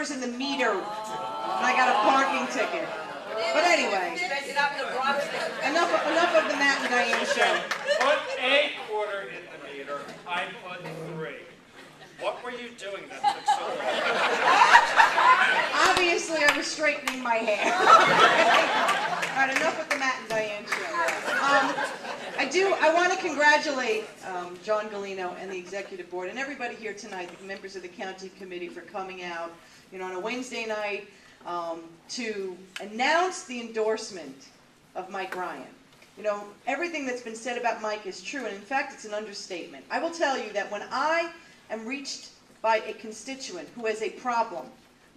quarters in the meter, and I got a parking ticket. But anyway, enough of the Matt and Diane show. Put a quarter in the meter. I put 3. What were you doing that took so long? Obviously, I was straightening my hair. All right, enough with the Matt and Diane show. I want to congratulate John Galino and the executive board and everybody here tonight, the members of the county committee, for coming out, on a Wednesday night to announce the endorsement of Mike Ryan. Everything that's been said about Mike is true, and in fact, it's an understatement. I will tell you that when I am reached by a constituent who has a problem,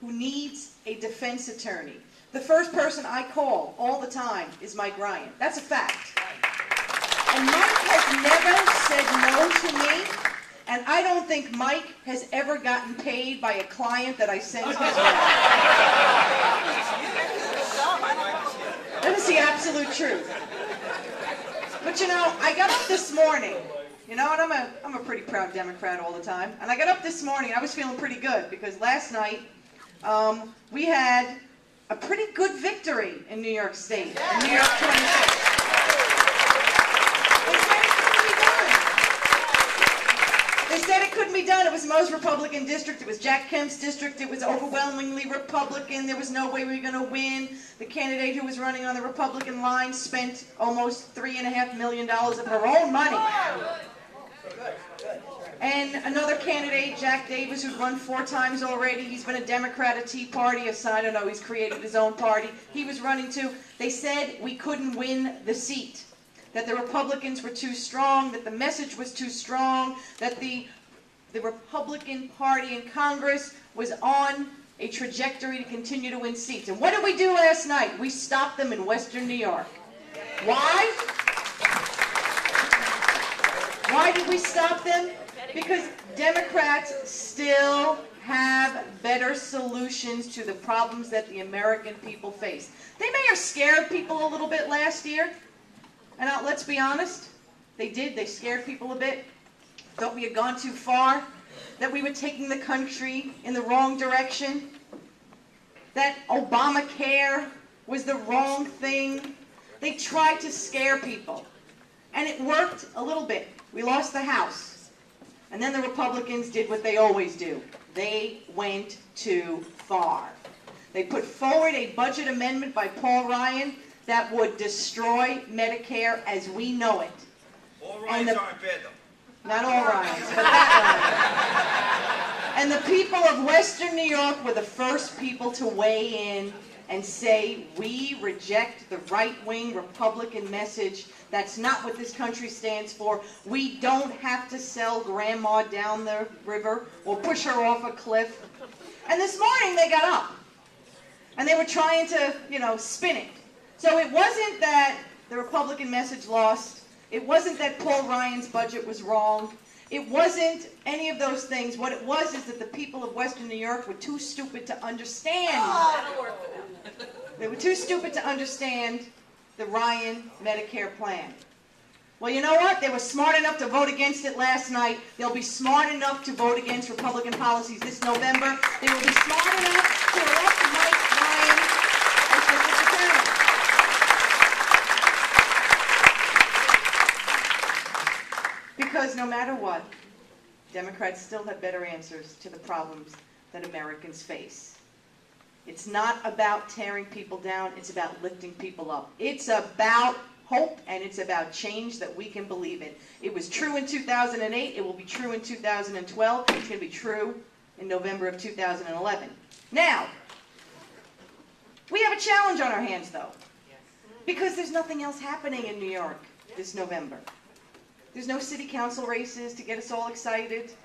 who needs a defense attorney, the first person I call all the time is Mike Ryan. That's a fact. And Mike has never said no to me, and I don't think Mike has ever gotten paid by a client that I sent his way. That is the absolute truth. But I got up this morning, and I'm a pretty proud Democrat all the time, and I got up this morning, and I was feeling pretty good, because last night we had a pretty good victory in New York State, in New York 26. They said it couldn't be done. It was the most Republican district. It was Jack Kemp's district. It was overwhelmingly Republican. There was no way we were going to win. The candidate who was running on the Republican line spent almost $3.5 million of her own money. And another candidate, Jack Davis, who'd run 4 times already. He's been a Democrat, a Tea Party, I don't know, he's created his own party. He was running too. They said we couldn't win the seat, that the Republicans were too strong, that the message was too strong, that the Republican Party in Congress was on a trajectory to continue to win seats. And what did we do last night? We stopped them in Western New York. Why? Why did we stop them? Because Democrats still have better solutions to the problems that the American people face. They may have scared people a little bit last year. And let's be honest, they did. They scared people a bit. Thought we had gone too far. That we were taking the country in the wrong direction. That Obamacare was the wrong thing. They tried to scare people. And it worked a little bit. We lost the House. And then the Republicans did what they always do. They went too far. They put forward a budget amendment by Paul Ryan that would destroy Medicare as we know it. All Ryans aren't bad, though. Not all Ryans, but that Ryan. And the people of Western New York were the first people to weigh in and say, we reject the right-wing Republican message. That's not what this country stands for. We don't have to sell grandma down the river or push her off a cliff. And this morning they got up. And they were trying to, spin it. So it wasn't that the Republican message lost. It wasn't that Paul Ryan's budget was wrong. It wasn't any of those things. What it was is that the people of Western New York were too stupid to understand. They were too stupid to understand the Ryan Medicare plan. Well, you know what? They were smart enough to vote against it last night. They'll be smart enough to vote against Republican policies this November. They will be smart enough to elect Mike Ryan as district attorney. Because no matter what, Democrats still have better answers to the problems that Americans face. It's not about tearing people down, it's about lifting people up. It's about hope and it's about change that we can believe in. It was true in 2008, it will be true in 2012, it's going to be true in November of 2011. Now, we have a challenge on our hands though, because there's nothing else happening in New York this November. There's no city council races to get us all excited.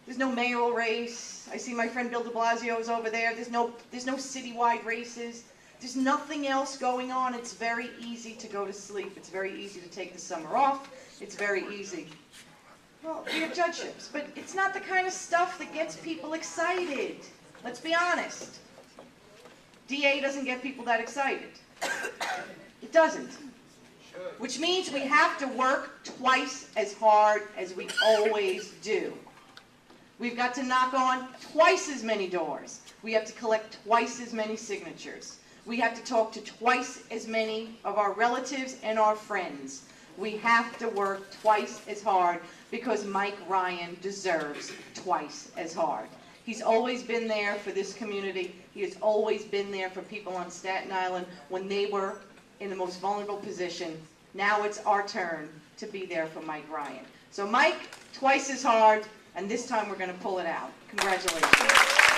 There's no mayoral race. I see my friend Bill de Blasio is over there. There's no citywide races. There's nothing else going on. It's very easy to go to sleep. It's very easy to take the summer off. It's very easy. Well, we have judgeships, but it's not the kind of stuff that gets people excited. Let's be honest. DA doesn't get people that excited. It doesn't. Which means we have to work twice as hard as we always do. We've got to knock on twice as many doors. We have to collect twice as many signatures. We have to talk to twice as many of our relatives and our friends. We have to work twice as hard because Mike Ryan deserves twice as hard. He's always been there for this community. He has always been there for people on Staten Island when they were in the most vulnerable position. Now it's our turn to be there for Mike Ryan. So Mike, twice as hard, and this time we're going to pull it out. Congratulations.